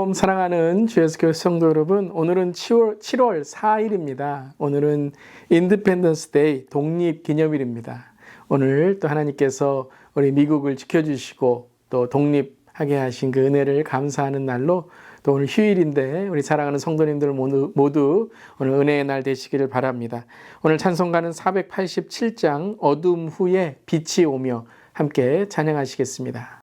샬롬 사랑하는 주 예수 교회 성도 여러분, 오늘은 7월 4일입니다. 오늘은 인디펜던스 데이, 독립기념일입니다. 오늘 또 하나님께서 우리 미국을 지켜주시고 또 독립하게 하신 그 은혜를 감사하는 날로 또 오늘 휴일인데 우리 사랑하는 성도님들 모두 오늘 은혜의 날 되시기를 바랍니다. 오늘 찬송가는 487장 어둠 후에 빛이 오며 함께 찬양하시겠습니다.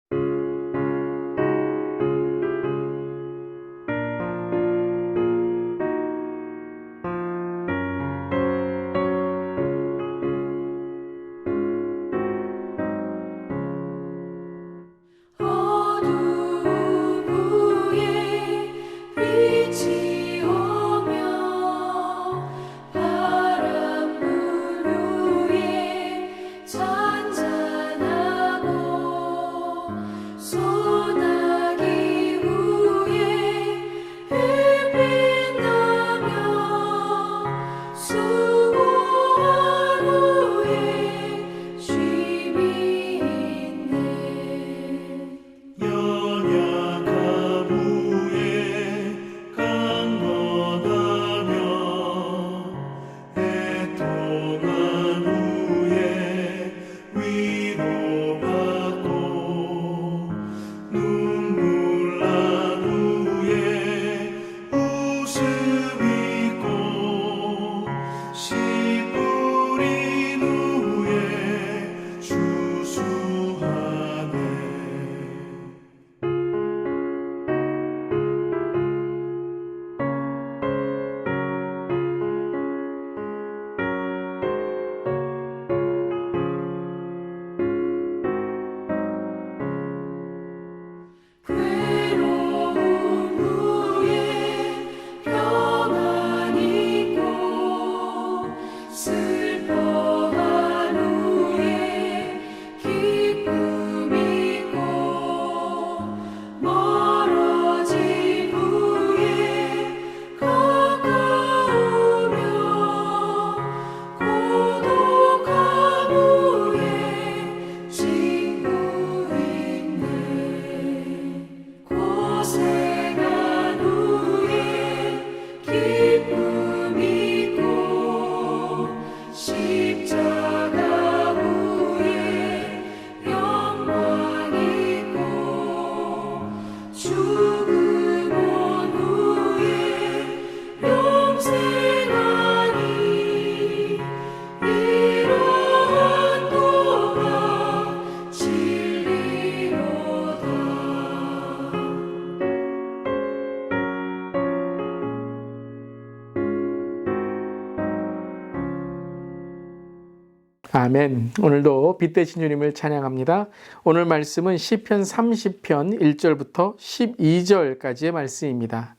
아멘. 오늘도 빛 되신 주님을 찬양합니다. 오늘 말씀은 시편 30편 1절부터 12절까지의 말씀입니다.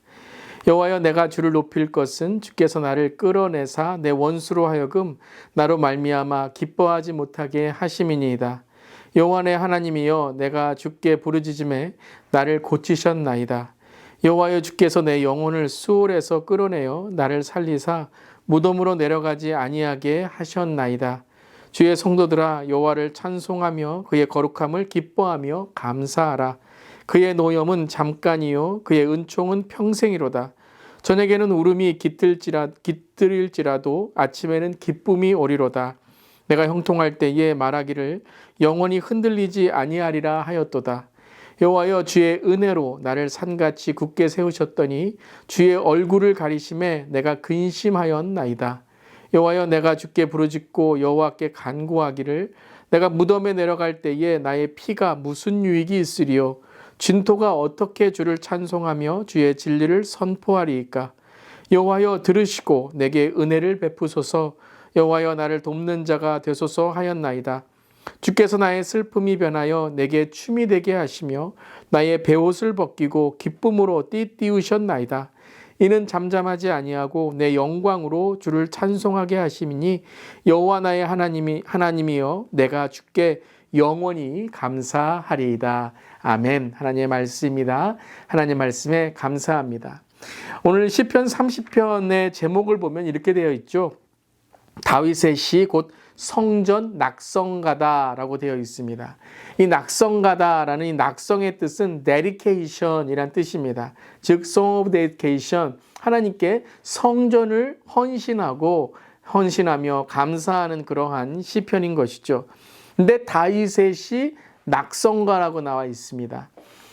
여호와여, 내가 주를 높일 것은 주께서 나를 끌어내사 내 원수로 하여금 나로 말미암아 기뻐하지 못하게 하심이니이다. 여호와 내 하나님이여, 내가 주께 부르짖음에 나를 고치셨나이다. 여호와여, 주께서 내 영혼을 수월에서 끌어내어 나를 살리사 무덤으로 내려가지 아니하게 하셨나이다. 주의 성도들아, 여호와를 찬송하며 그의 거룩함을 기뻐하며 감사하라. 그의 노염은 잠깐이요 그의 은총은 평생이로다. 저녁에는 울음이 깃들일지라도 아침에는 기쁨이 오리로다. 내가 형통할 때에 말하기를 영원히 흔들리지 아니하리라 하였도다. 여호와여, 주의 은혜로 나를 산같이 굳게 세우셨더니 주의 얼굴을 가리심에 내가 근심하였나이다. 여호와여, 내가 주께 부르짖고 여호와께 간구하기를 내가 무덤에 내려갈 때에 나의 피가 무슨 유익이 있으리요. 진토가 어떻게 주를 찬송하며 주의 진리를 선포하리이까. 여호와여, 들으시고 내게 은혜를 베푸소서. 여호와여, 나를 돕는 자가 되소서 하였나이다. 주께서 나의 슬픔이 변하여 내게 춤이 되게 하시며 나의 베옷을 벗기고 기쁨으로 띠띠우셨나이다. 이는 잠잠하지 아니하고 내 영광으로 주를 찬송하게 하심이니 여호와 나의 하나님이여, 내가 주께 영원히 감사하리이다. 아멘. 하나님의 말씀입니다. 하나님의 말씀에 감사합니다. 오늘 시편 30편의 제목을 보면 이렇게 되어 있죠. 다윗의 시 곧 성전 낙성가다라고 되어 있습니다. 이 낙성가다라는 이 낙성의 뜻은 dedication이란 뜻입니다. 즉 song of dedication, 하나님께 성전을 헌신하며 감사하는 그러한 시편인 것이죠. 근데 다윗의 시 낙성가라고 나와 있습니다.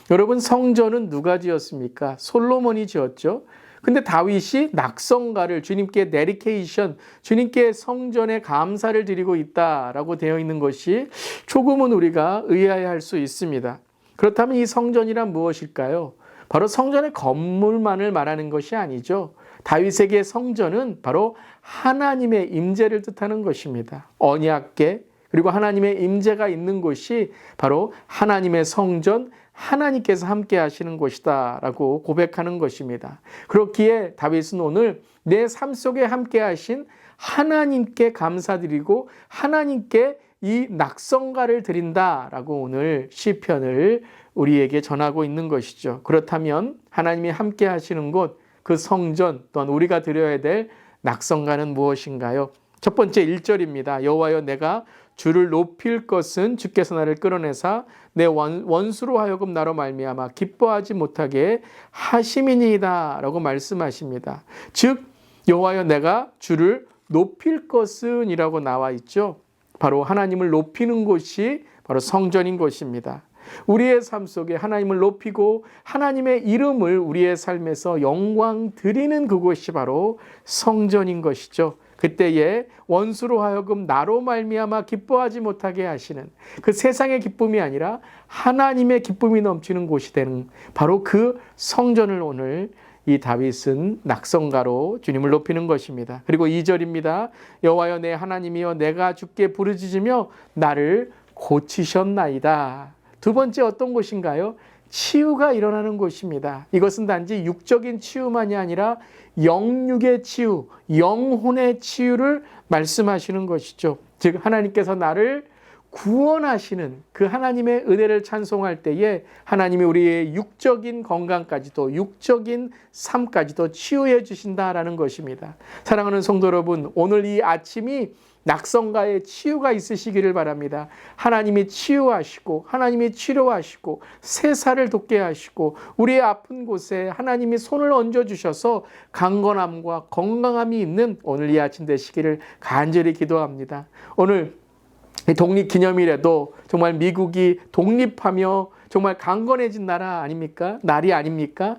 여러분, 성전은 누가 지었습니까? 솔로몬이 지었죠. 근데 다윗이 낙성가를 주님께 데디케이션, 주님께 성전에 감사를 드리고 있다라고 되어 있는 것이 조금은 우리가 의아해할 수 있습니다. 그렇다면 이 성전이란 무엇일까요? 바로 성전의 건물만을 말하는 것이 아니죠. 다윗에게 성전은 바로 하나님의 임재를 뜻하는 것입니다. 언약궤, 그리고 하나님의 임재가 있는 곳이 바로 하나님의 성전, 하나님께서 함께 하시는 곳이다 라고 고백하는 것입니다. 그렇기에 다윗은 오늘 내 삶 속에 함께 하신 하나님께 감사드리고 하나님께 이 낙성가를 드린다라고 오늘 시편을 우리에게 전하고 있는 것이죠. 그렇다면 하나님이 함께 하시는 곳, 그 성전, 또한 우리가 드려야 될 낙성가는 무엇인가요? 첫 번째 1절입니다. 여호와여, 내가 주를 높일 것은 주께서 나를 끌어내사 내 원수로 하여금 나로 말미암아 기뻐하지 못하게 하심이니이다 라고 말씀하십니다. 즉 여호와여, 내가 주를 높일 것은 이라고 나와 있죠. 바로 하나님을 높이는 곳이 바로 성전인 것입니다. 우리의 삶 속에 하나님을 높이고 하나님의 이름을 우리의 삶에서 영광 드리는 그곳이 바로 성전인 것이죠. 그때에 원수로 하여금 나로 말미암아 기뻐하지 못하게 하시는, 그 세상의 기쁨이 아니라 하나님의 기쁨이 넘치는 곳이 되는 바로 그 성전을 오늘 이 다윗은 낙성가로 주님을 높이는 것입니다. 그리고 2절입니다. 여호와여, 내 하나님이여, 내가 주께 부르짖으며 나를 고치셨나이다. 두 번째 어떤 곳인가요? 치유가 일어나는 곳입니다. 이것은 단지 육적인 치유만이 아니라 영육의 치유, 영혼의 치유를 말씀하시는 것이죠. 즉 하나님께서 나를 구원하시는 그 하나님의 은혜를 찬송할 때에 하나님이 우리의 육적인 건강까지도, 육적인 삶까지도 치유해 주신다라는 것입니다. 사랑하는 성도 여러분, 오늘 이 아침이 낙성가의 치유가 있으시기를 바랍니다. 하나님이 치유하시고 하나님이 치료하시고 세사를 돋게 하시고 우리의 아픈 곳에 하나님이 손을 얹어주셔서 강건함과 건강함이 있는 오늘 이 아침 되시기를 간절히 기도합니다. 오늘 독립기념일에도 정말 미국이 독립하며 정말 강건해진 나라 아닙니까? 날이 아닙니까?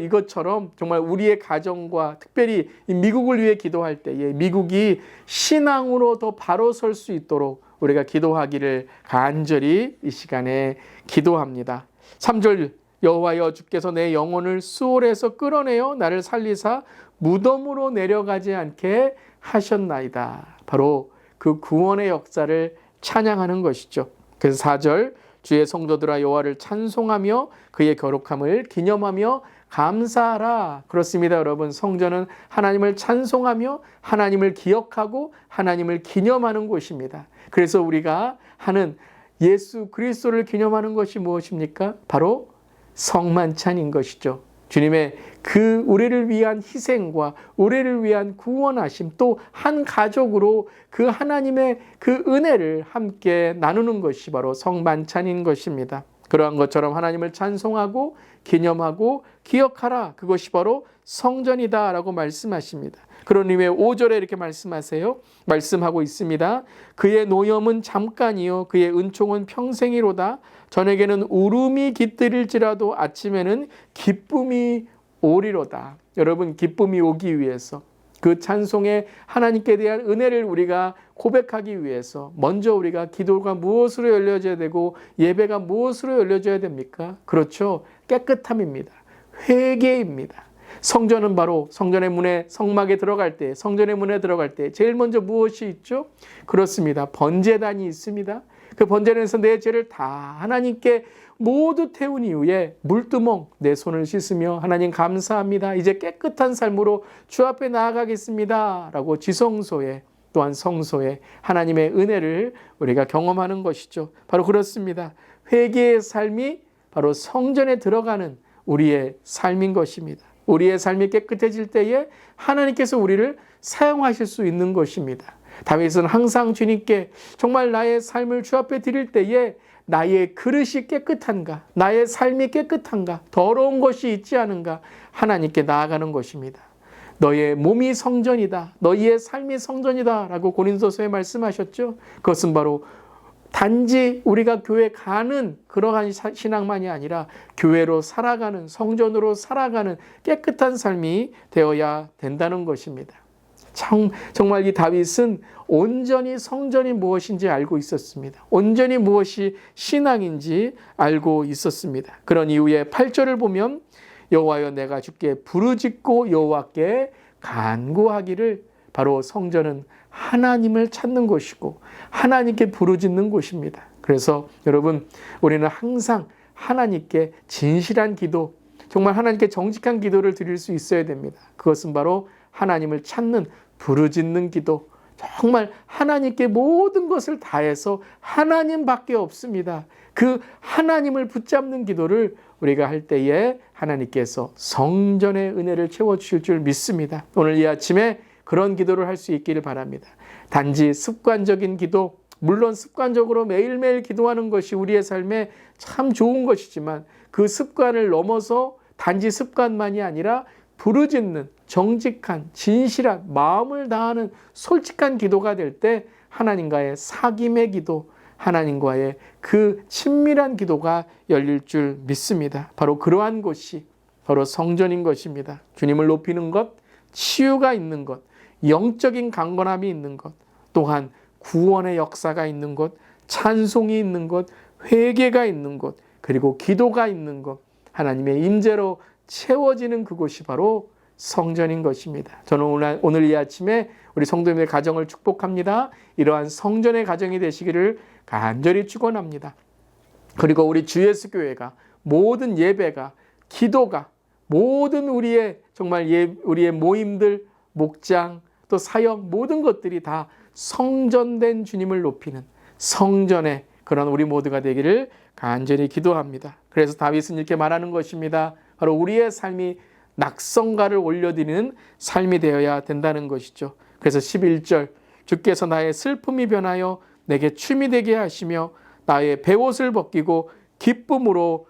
이것처럼 정말 우리의 가정과 특별히 미국을 위해 기도할 때에 미국이 신앙으로 더 바로 설 수 있도록 우리가 기도하기를 간절히 이 시간에 기도합니다. 3절 여호와여, 주께서 내 영혼을 수월에서 끌어내어 나를 살리사 무덤으로 내려가지 않게 하셨나이다. 바로 그 구원의 역사를 찬양하는 것이죠. 그래서 4절 주의 성도들아 여호와를 찬송하며 그의 거룩함을 기념하며 감사하라. 그렇습니다, 여러분. 성전은 하나님을 찬송하며 하나님을 기억하고 하나님을 기념하는 곳입니다. 그래서 우리가 하는 예수 그리스도를 기념하는 것이 무엇입니까? 바로 성만찬인 것이죠. 주님의 그 우리를 위한 희생과 우리를 위한 구원하심, 또 한 가족으로 그 하나님의 그 은혜를 함께 나누는 것이 바로 성만찬인 것입니다. 그러한 것처럼 하나님을 찬송하고 기념하고 기억하라. 그것이 바로 성전이다 라고 말씀하십니다. 그런 의미에 5절에 이렇게 말씀하고 있습니다. 그의 노염은 잠깐이요 그의 은총은 평생이로다. 저녁에는 울음이 깃들일지라도 아침에는 기쁨이 오리로다. 여러분, 기쁨이 오기 위해서, 그 찬송의 하나님께 대한 은혜를 우리가 고백하기 위해서 먼저 우리가 기도가 무엇으로 열려져야 되고 예배가 무엇으로 열려져야 됩니까? 그렇죠. 깨끗함입니다. 회개입니다. 성전은 바로 성전의 문에 성막에 들어갈 때, 성전의 문에 들어갈 때 제일 먼저 무엇이 있죠? 그렇습니다. 번제단이 있습니다. 그 번제단에서 내 죄를 다 하나님께 모두 태운 이후에 물두멍 내 손을 씻으며 하나님 감사합니다. 이제 깨끗한 삶으로 주 앞에 나아가겠습니다. 라고 지성소에 또한 성소에 하나님의 은혜를 우리가 경험하는 것이죠. 바로 그렇습니다. 회개의 삶이 바로 성전에 들어가는 우리의 삶인 것입니다. 우리의 삶이 깨끗해질 때에 하나님께서 우리를 사용하실 수 있는 것입니다. 다윗은 항상 주님께 정말 나의 삶을 주 앞에 드릴 때에 나의 그릇이 깨끗한가, 나의 삶이 깨끗한가, 더러운 것이 있지 않은가 하나님께 나아가는 것입니다. 너의 몸이 성전이다, 너희의 삶이 성전이다 라고 고린도서에 말씀하셨죠. 그것은 바로 단지 우리가 교회 가는 그러한 신앙만이 아니라 교회로 살아가는, 성전으로 살아가는 깨끗한 삶이 되어야 된다는 것입니다. 정말 이 다윗은 온전히 성전이 무엇인지 알고 있었습니다. 온전히 무엇이 신앙인지 알고 있었습니다. 그런 이후에 8절을 보면 여호와여 내가 주께 부르짖고 여호와께 간구하기를, 바로 성전은 하나님을 찾는 곳이고 하나님께 부르짖는 곳입니다. 그래서 여러분, 우리는 항상 하나님께 진실한 기도, 정말 하나님께 정직한 기도를 드릴 수 있어야 됩니다. 그것은 바로 하나님을 찾는, 부르짖는 기도, 정말 하나님께 모든 것을 다해서 하나님밖에 없습니다. 그 하나님을 붙잡는 기도를 우리가 할 때에 하나님께서 성전의 은혜를 채워주실 줄 믿습니다. 오늘 이 아침에 그런 기도를 할 수 있기를 바랍니다. 단지 습관적인 기도, 물론 습관적으로 매일매일 기도하는 것이 우리의 삶에 참 좋은 것이지만 그 습관을 넘어서 단지 습관만이 아니라 부르짖는 정직한, 진실한, 마음을 다하는 솔직한 기도가 될 때 하나님과의 사귐의 기도, 하나님과의 그 친밀한 기도가 열릴 줄 믿습니다. 바로 그러한 곳이 바로 성전인 것입니다. 주님을 높이는 것, 치유가 있는 것, 영적인 강건함이 있는 것, 또한 구원의 역사가 있는 것, 찬송이 있는 것, 회개가 있는 것, 그리고 기도가 있는 것, 하나님의 임재로 채워지는 그곳이 바로 성전인 것입니다. 저는 오늘 이 아침에 우리 성도님의 가정을 축복합니다. 이러한 성전의 가정이 되시기를 간절히 축원합니다. 그리고 우리 주 예수 교회가 모든 예배가, 기도가, 모든 우리의 정말 우리의 모임들, 목장, 또 사역, 모든 것들이 다 성전된 주님을 높이는 성전의 그런 우리 모두가 되기를 간절히 기도합니다. 그래서 다윗은 이렇게 말하는 것입니다. 바로 우리의 삶이 낙성가를 올려드리는 삶이 되어야 된다는 것이죠. 그래서 11절, 주께서 나의 슬픔이 변하여 내게 춤이 되게 하시며 나의 베옷을 벗기고 기쁨으로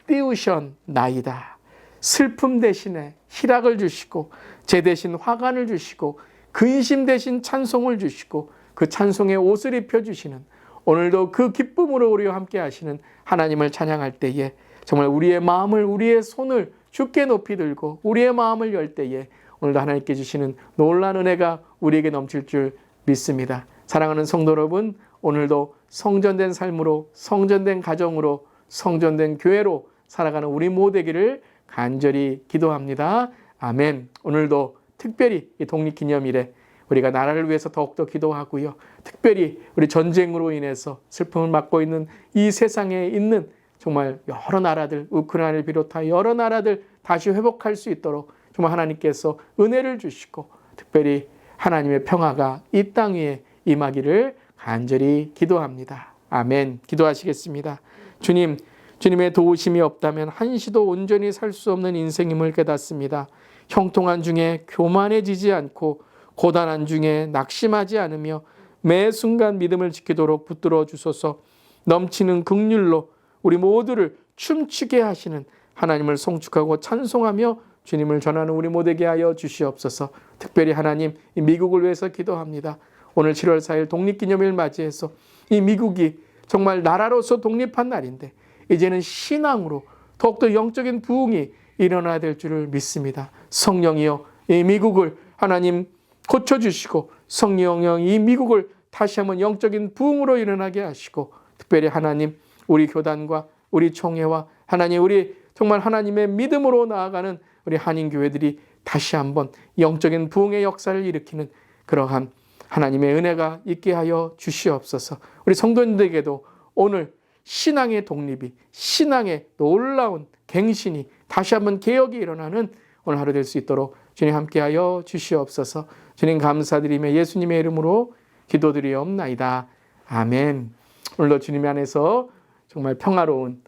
띄우셨나이다. 슬픔 대신에 희락을 주시고 제 대신 화관을 주시고 근심 대신 찬송을 주시고 그 찬송의 옷을 입혀주시는, 오늘도 그 기쁨으로 우리와 함께 하시는 하나님을 찬양할 때에 정말 우리의 마음을, 우리의 손을 주께 높이 들고 우리의 마음을 열 때에 오늘도 하나님께 주시는 놀라운 은혜가 우리에게 넘칠 줄 믿습니다. 사랑하는 성도 여러분, 오늘도 성전된 삶으로, 성전된 가정으로, 성전된 교회로 살아가는 우리 모두 되기를 간절히 기도합니다. 아멘. 오늘도 특별히 이 독립기념일에 우리가 나라를 위해서 더욱더 기도하고요. 특별히 우리 전쟁으로 인해서 슬픔을 맞고 있는 이 세상에 있는 정말 여러 나라들, 우크라이나를 비롯하여 여러 나라들 다시 회복할 수 있도록 정말 하나님께서 은혜를 주시고 특별히 하나님의 평화가 이 땅 위에 임하기를 간절히 기도합니다. 아멘. 기도하시겠습니다. 주님, 주님의 도우심이 없다면 한시도 온전히 살 수 없는 인생임을 깨닫습니다. 형통한 중에 교만해지지 않고 고단한 중에 낙심하지 않으며 매 순간 믿음을 지키도록 붙들어 주소서. 넘치는 긍휼로 우리 모두를 춤추게 하시는 하나님을 송축하고 찬송하며 주님을 전하는 우리 모두에게 하여 주시옵소서. 특별히 하나님, 이 미국을 위해서 기도합니다. 오늘 7월 4일 독립기념일 맞이해서 이 미국이 정말 나라로서 독립한 날인데 이제는 신앙으로 더욱더 영적인 부흥이 일어나야 될 줄을 믿습니다. 성령이여 이 미국을 하나님 고쳐주시고 성령이여 이 미국을 다시 한번 영적인 부흥으로 일어나게 하시고 특별히 하나님 우리 교단과 우리 총회와 하나님 우리 정말 하나님의 믿음으로 나아가는 우리 한인교회들이 다시 한번 영적인 부흥의 역사를 일으키는 그러한 하나님의 은혜가 있게 하여 주시옵소서. 우리 성도님들에게도 오늘 신앙의 독립이, 신앙의 놀라운 갱신이 다시 한번 개혁이 일어나는 오늘 하루 될 수 있도록 주님 함께하여 주시옵소서. 주님 감사드리며 예수님의 이름으로 기도드리옵나이다. 아멘. 오늘도 주님 안에서 정말 평화로운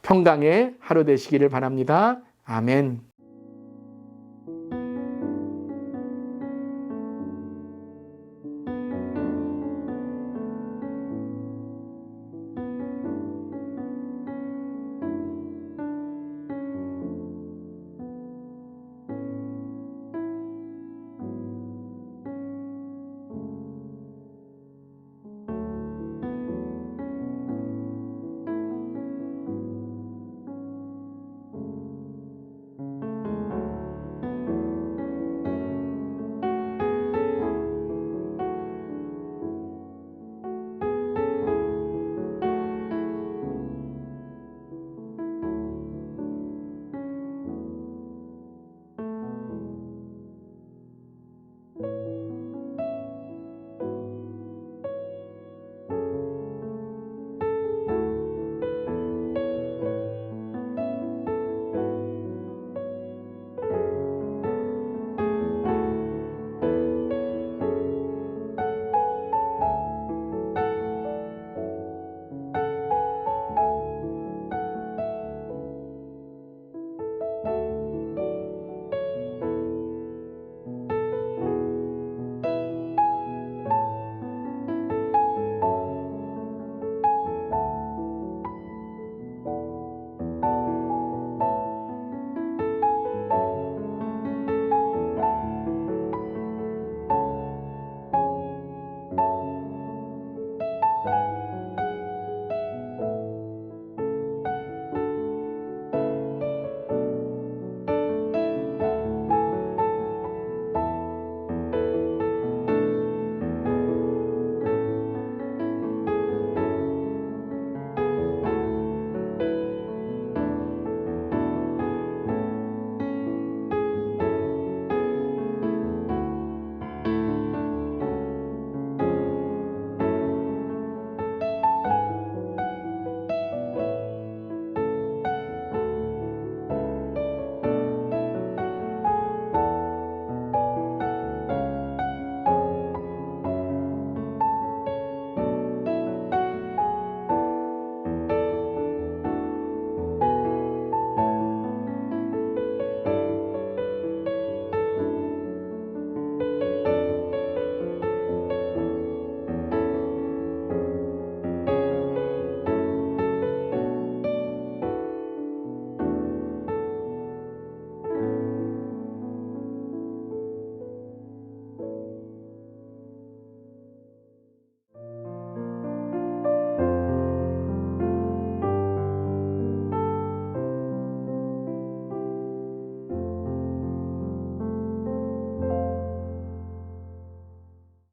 평강의 하루 되시기를 바랍니다. 아멘.